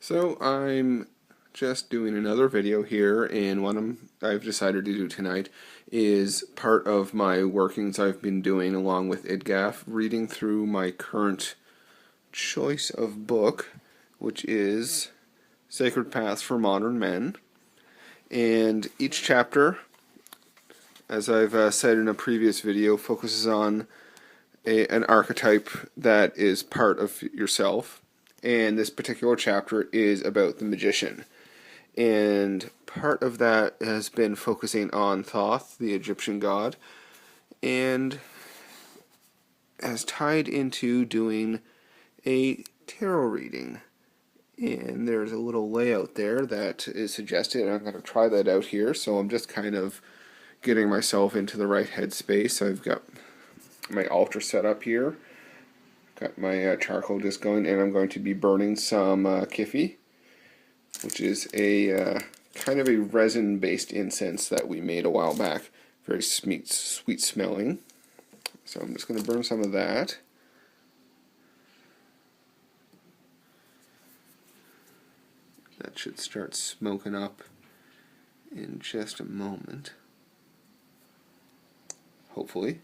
So I'm just doing another video here, and what I've decided to do tonight is part of my workings I've been doing along with IDGAF, reading through my current choice of book, which is Sacred Paths for Modern Men. And each chapter, as I've said in a previous video, focuses on an archetype that is part of yourself. And this particular chapter is about the magician. And part of that has been focusing on Thoth, the Egyptian god, and has tied into doing a tarot reading. And there's a little layout there that is suggested, and I'm going to try that out here. So I'm just kind of getting myself into the right headspace. I've got my altar set up here, got my charcoal disc going, and I'm going to be burning some Kifi, which is a kind of a resin-based incense that we made a while back. Very sweet smelling. So I'm just going to burn some of that. That should start smoking up in just a moment. Hopefully.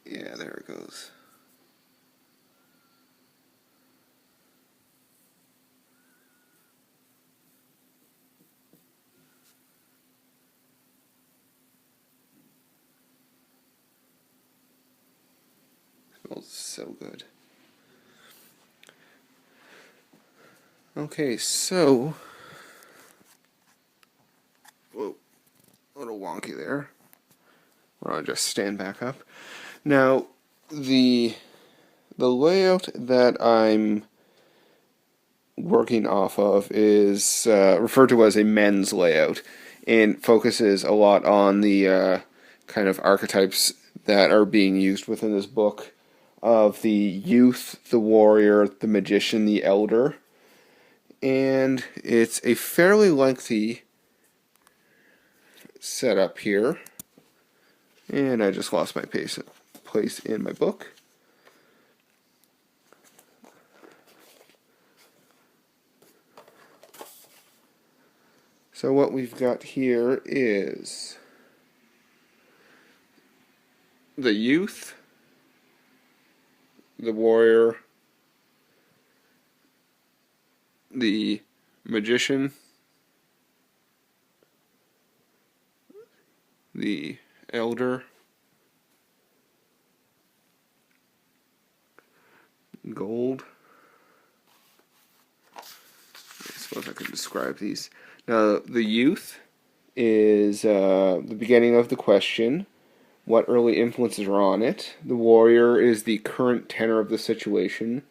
Yeah, there it goes. Smells so good. Okay, so whoa, a little wonky there. I'll just stand back up. Now, the layout that I'm working off of is referred to as a men's layout, and focuses a lot on the kind of archetypes that are being used within this book of the youth, the warrior, the magician, the elder. And it's a fairly lengthy setup here. And I just lost my place in my book. So what we've got here is the youth, the warrior, the magician, the elder, gold. I suppose I could describe these. Now, the youth is the beginning of the question. What early influences are on it? The warrior is the current tenor of the situation.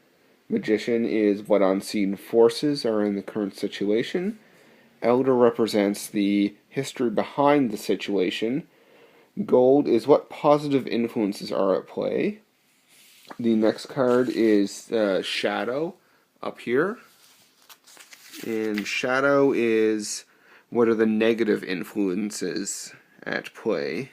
Magician is what unseen forces are in the current situation. Elder represents the history behind the situation. Gold is what positive influences are at play. The next card is Shadow up here. And Shadow is what are the negative influences at play.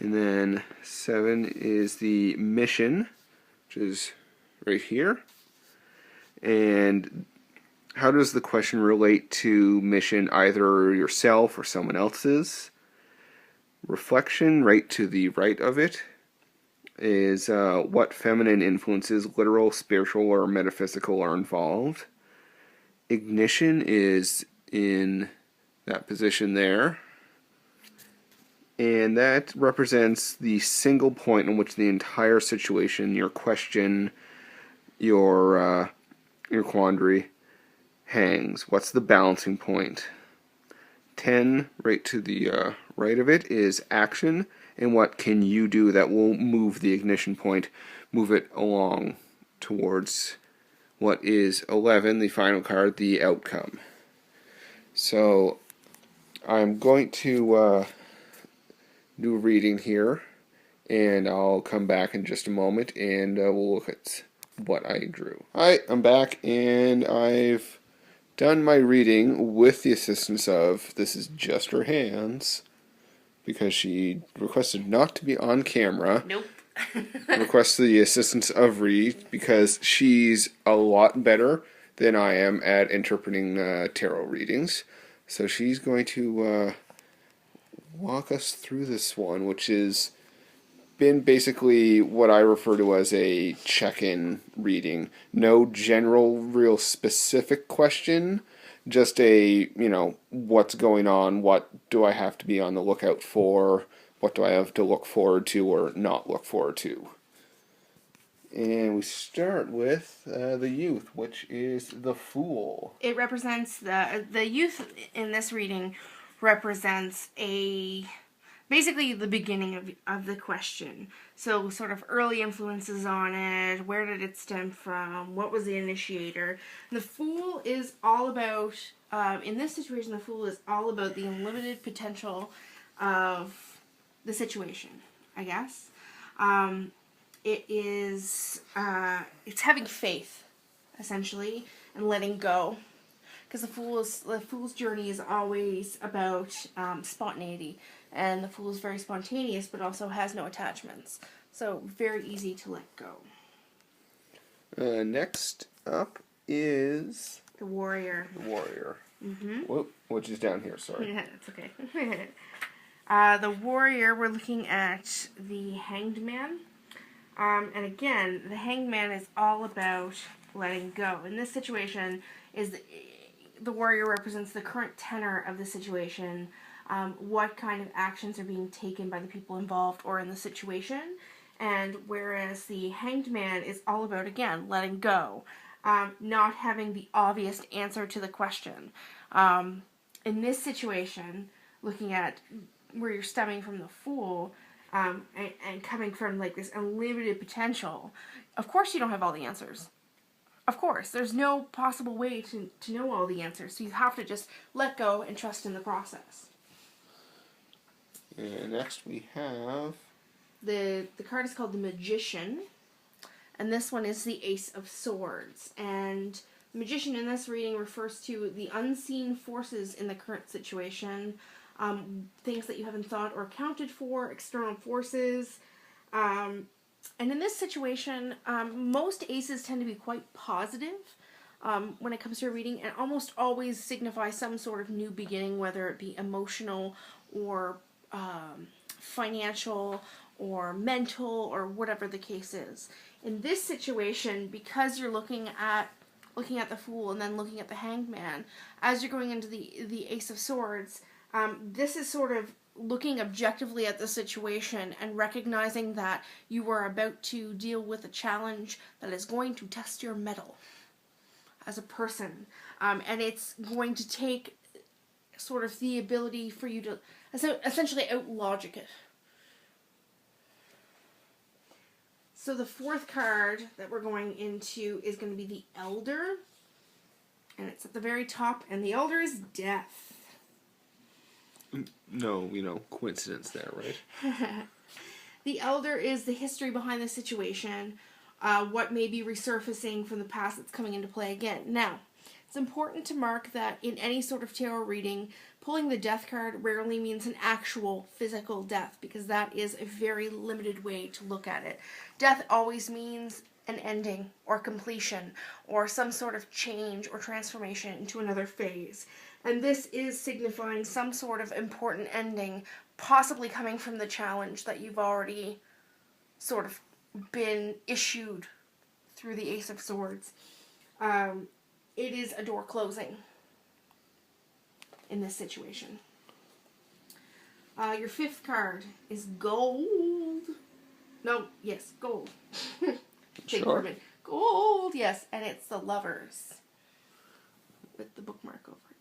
And then 7 is the mission, which is right here. And how does the question relate to mission, either yourself or someone else's? Reflection, right to the right of it, is what feminine influences, literal, spiritual, or metaphysical, are involved. Ignition is in that position there. And that represents the single point in which the entire situation, your question, your quandary, hangs. What's the balancing point? 10, right to the right of it, is action, and what can you do that will move the ignition point, move it along towards what is 11, the final card, the outcome. So I'm going to do a reading here, and I'll come back in just a moment, and we'll look at what I drew. Alright, I'm back, and I've done my reading with the assistance of, this is just her hands, because she requested not to be on camera. Nope. Requested the assistance of Ree, because she's a lot better than I am at interpreting tarot readings. So she's going to walk us through this one, which is been basically what I refer to as a check-in reading. No general, real specific question, just a, what's going on, what do I have to be on the lookout for, what do I have to look forward to or not look forward to. And we start with the youth, which is the Fool. It represents the youth in this reading represents basically the beginning of the question. So sort of early influences on it, where did it stem from, what was the initiator. And the Fool is all about, in this situation, the Fool is all about the unlimited potential of the situation, I guess. It's having faith, essentially, and letting go. Because the Fool's journey is always about spontaneity. And the Fool is very spontaneous, but also has no attachments. So, very easy to let go. Next up is... The Warrior. The Warrior. Mm-hmm. Whoop, which is down here, sorry. Yeah, that's okay. The Warrior, we're looking at the Hanged Man. And again, the Hanged Man is all about letting go. In this situation, the Warrior represents the current tenor of the situation, what kind of actions are being taken by the people involved or in the situation, and whereas the Hanged Man is all about, again, letting go, not having the obvious answer to the question. In this situation, looking at where you're stemming from the Fool, and coming from like this unlimited potential, of course you don't have all the answers. Of course, there's no possible way to know all the answers, so you have to just let go and trust in the process. And next we have... The card is called the Magician, and this one is the Ace of Swords. And the Magician in this reading refers to the unseen forces in the current situation, things that you haven't thought or accounted for, external forces. And in this situation, most aces tend to be quite positive when it comes to a reading, and almost always signify some sort of new beginning, whether it be emotional or financial or mental or whatever the case is. In this situation, because you're looking at the Fool and then looking at the Hanged Man, as you're going into the Ace of Swords, this is sort of looking objectively at the situation and recognizing that you are about to deal with a challenge that is going to test your mettle as a person. And it's going to take sort of the ability for you to essentially out-logic it. So the fourth card that we're going into is going to be the Elder. And it's at the very top, and the Elder is death. No, coincidence there, right? The Elder is the history behind the situation, what may be resurfacing from the past that's coming into play again. Now, it's important to mark that in any sort of tarot reading, pulling the death card rarely means an actual physical death, because that is a very limited way to look at it. Death always means an ending or completion or some sort of change or transformation into another phase. And this is signifying some sort of important ending, possibly coming from the challenge that you've already sort of been issued through the Ace of Swords. It is a door closing in this situation. Your fifth card is gold. No, yes, gold. Sure. Gold, yes, and it's the Lovers with the bookmark over it.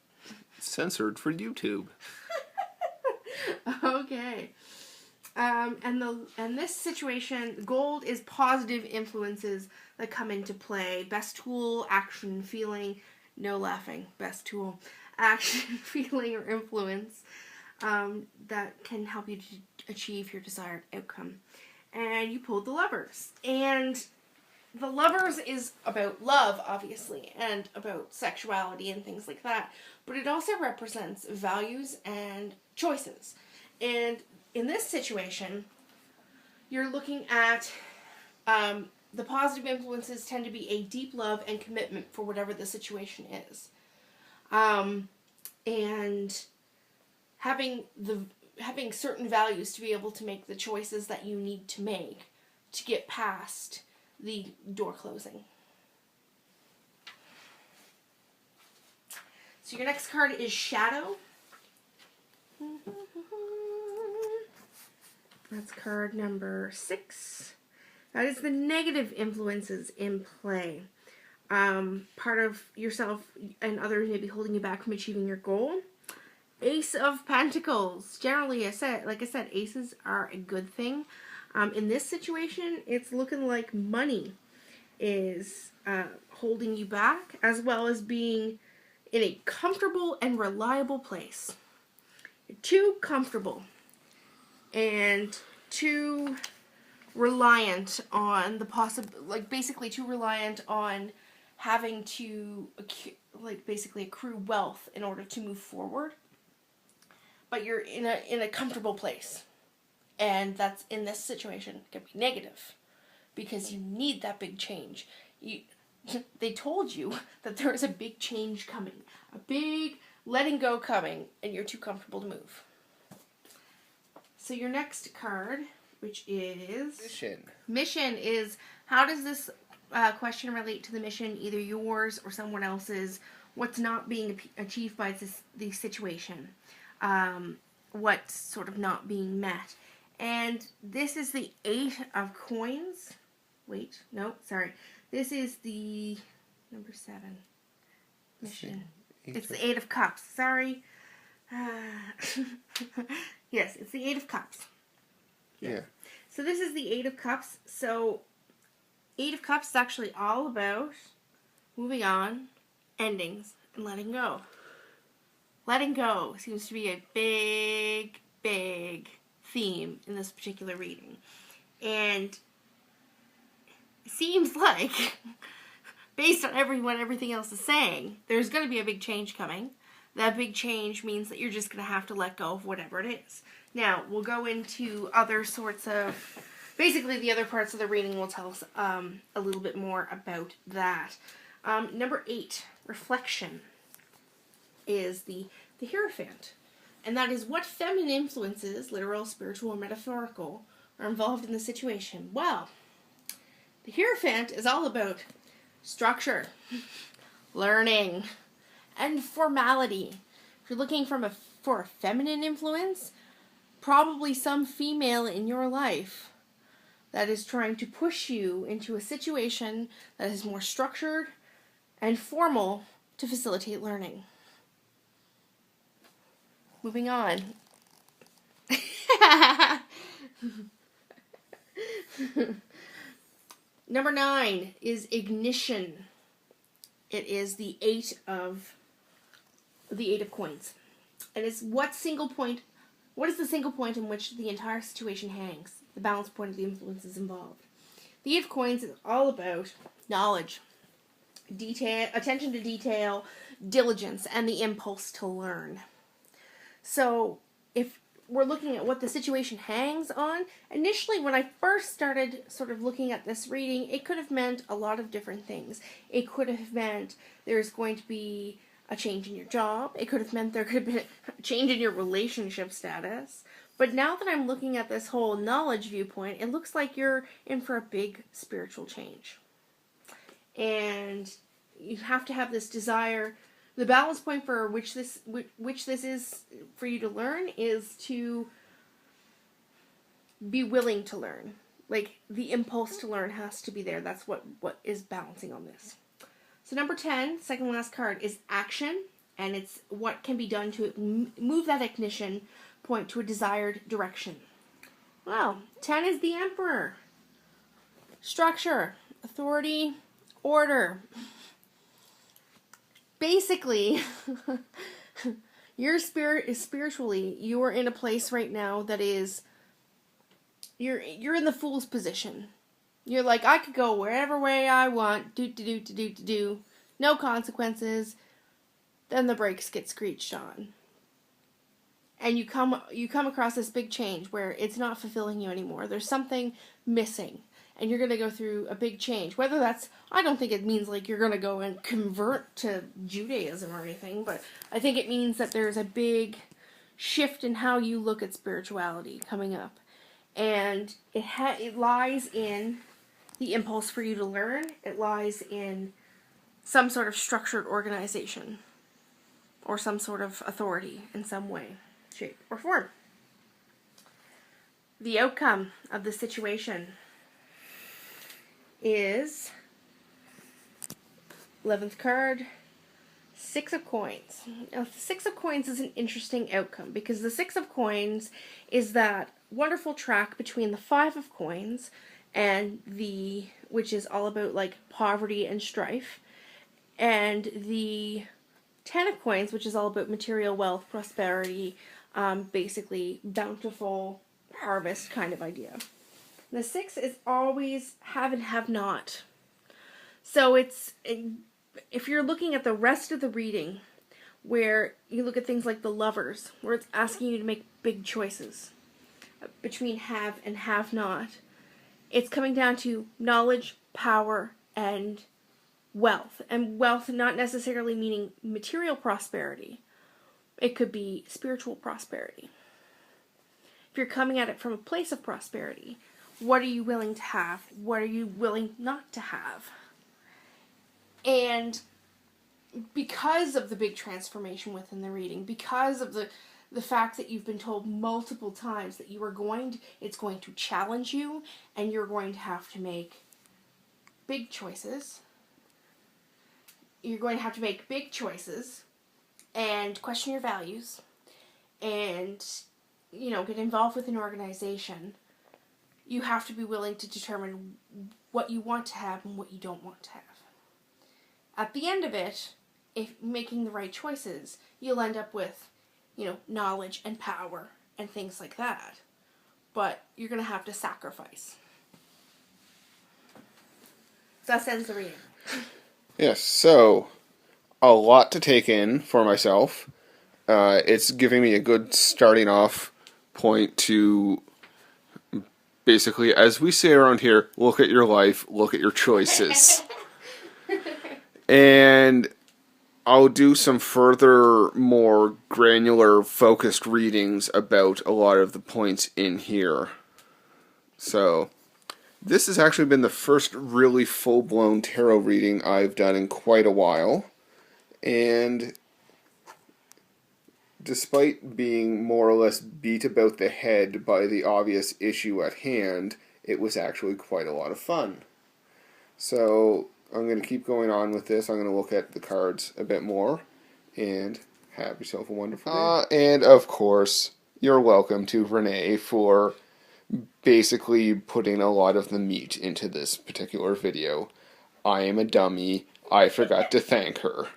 Censored for YouTube. Okay. And this situation, gold is positive influences that come into play. Best tool, action, feeling, no laughing. Best tool, action, feeling, or influence that can help you to achieve your desired outcome. And you pulled the Lovers. And the Lovers is about love, obviously, and about sexuality and things like that. But it also represents values and choices. And in this situation, you're looking at the positive influences tend to be a deep love and commitment for whatever the situation is. And having certain values to be able to make the choices that you need to make to get past the door closing. So your next card is Shadow. That's card number 6. That is the negative influences in play. Part of yourself and others may be holding you back from achieving your goal. Ace of Pentacles. Generally, like I said, aces are a good thing. In this situation, it's looking like money is holding you back, as well as being in a comfortable and reliable place. You're too comfortable and too reliant on basically too reliant on having to basically accrue wealth in order to move forward. But you're in a comfortable place, and that's in this situation can be negative because you need that big change. They told you that there is a big change coming, a big letting go coming, and you're too comfortable to move. So your next card, which is Mission, is how does this question relate to the mission, either yours or someone else's? What's not being achieved by the situation? What's sort of not being met? And this is the 8 of coins. Wait, no, sorry. This is the number 7 mission. It's the 8 of cups. Sorry. Yes, it's the 8 of cups. Yeah. So this is the 8 of cups. So 8 of cups is actually all about moving on, endings, and letting go. Letting go seems to be a big, big theme in this particular reading. And it seems like, based on what everything else is saying, there's going to be a big change coming. That big change means that you're just going to have to let go of whatever it is. Now, we'll go into other sorts of... Basically, the other parts of the reading will tell us a little bit more about that. Number 8, Reflection, is the Hierophant. And that is what feminine influences, literal, spiritual, or metaphorical, are involved in the situation. Well, the Hierophant is all about structure, learning, and formality. If you're looking for a feminine influence, probably some female in your life that is trying to push you into a situation that is more structured and formal to facilitate learning. Moving on. Number 9 is Ignition. It is the 8 of coins. And it's what is the single point in which the entire situation hangs? The balance point of the influences involved. The 8 of coins is all about knowledge, detail, attention to detail, diligence, and the impulse to learn. So, if we're looking at what the situation hangs on, initially when I first started sort of looking at this reading, it could have meant a lot of different things. It could have meant there's going to be a change in your job. It could have meant there could have been a change in your relationship status. But now that I'm looking at this whole knowledge viewpoint, it looks like you're in for a big spiritual change. And you have to have this desire. The balance point for which this is for you to learn is to be willing to learn. Like, the impulse to learn has to be there. That's what is balancing on this. So number 10, second last card, is Action. And it's what can be done to move that ignition point to a desired direction. Well, 10 is the Emperor. Structure, authority, order. Basically, your spirit is spiritually, you are in a place right now that is, you're in the Fool's position. You're like, I could go wherever way I want, do, no consequences. Then the brakes get screeched on. And you come across this big change where it's not fulfilling you anymore. There's something missing. And you're going to go through a big change. Whether that's, I don't think it means like you're going to go and convert to Judaism or anything, but I think it means that there's a big shift in how you look at spirituality coming up. And it lies in the impulse for you to learn. It lies in some sort of structured organization or some sort of authority in some way, shape, or form. The outcome of the situation is 11th card, 6 of Coins. Now, the 6 of Coins is an interesting outcome because the 6 of Coins is that wonderful track between the 5 of Coins and which is all about like poverty and strife, and the 10 of Coins, which is all about material wealth, prosperity, basically bountiful harvest kind of idea. The 6 is always have and have not. So if you're looking at the rest of the reading, where you look at things like the Lovers, where it's asking you to make big choices between have and have not, it's coming down to knowledge, power, and wealth. And wealth not necessarily meaning material prosperity. It could be spiritual prosperity. If you're coming at it from a place of prosperity, what are you willing to have? What are you willing not to have? And because of the big transformation within the reading, because of the fact that you've been told multiple times that it's going to challenge you, and you're going to have to make big choices. You're going to have to make big choices and question your values and, get involved with an organization. You have to be willing to determine what you want to have and what you don't want to have. At the end of it, if making the right choices, you'll end up with, knowledge and power and things like that. But you're going to have to sacrifice. So that ends the reading. Yes, so a lot to take in for myself. It's giving me a good starting off point to basically, as we say around here, look at your life, look at your choices. And I'll do some further, more granular, focused readings about a lot of the points in here. So, this has actually been the first really full-blown tarot reading I've done in quite a while. And despite being more or less beat about the head by the obvious issue at hand, it was actually quite a lot of fun. So, I'm going to keep going on with this. I'm going to look at the cards a bit more, and have yourself a wonderful day. And of course, you're welcome to Renee for basically putting a lot of the meat into this particular video. I am a dummy. I forgot to thank her.